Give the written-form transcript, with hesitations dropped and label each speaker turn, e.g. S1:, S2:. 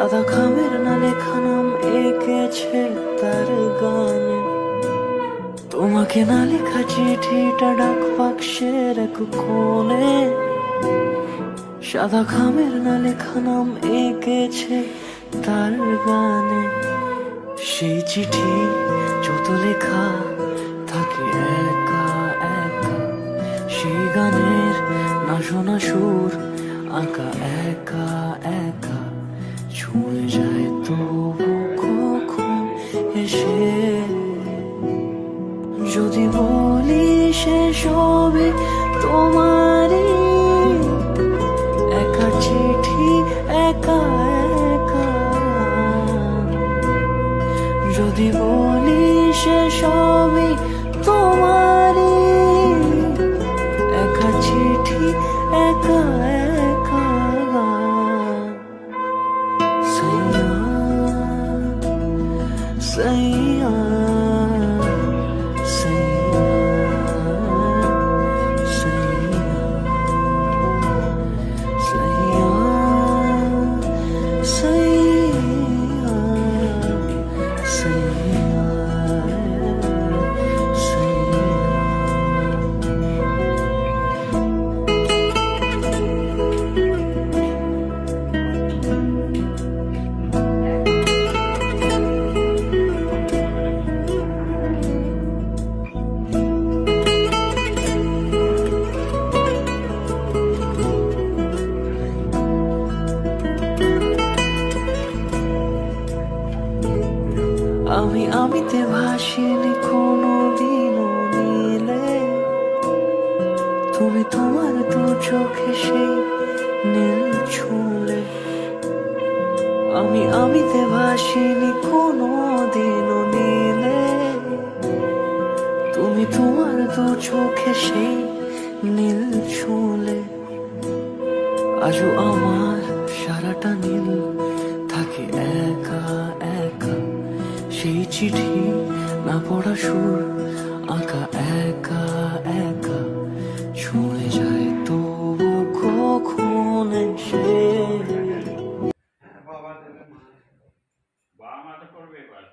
S1: সাদা খামের না লেখা নাম এঁকেছে তার গানে, তোমাকে না লেখা চিঠিটা ডাক বাক্সের এক কোণে। সাদা খামের না লেখা নাম এঁকেছে তার গানে, সেই চিঠি যত লেখা থাকে একা একা, সেই গানের না শোনা সুর আঁকা একা একা, ছুঁয়ে যায় তবু কখন এসে। যদি বলি সে সবে তোমারই একা চিঠি একা একা, যদি বলি সে সবই তোমারই একা চিঠি একা একা। সাইয়া সাইয়া আমি আমিতে ভাসিনি কোনোদিনও নীলে, তুমি তোমার দু চোখে সেই নীল ছুঁলে। আমি আমিতে ভাসিনি কোনোদিনও নীলে, তুমি তোমার দু চোখে সেই নীল ছুঁলে। আজও আমার সারাটা নীল থাকে একা একা, সেই চিঠি না পড়া সুর আঁকা একা একা, ছুঁয়ে যায় তবু কখন এসে।
S2: বাবা মা তো করবে এবার।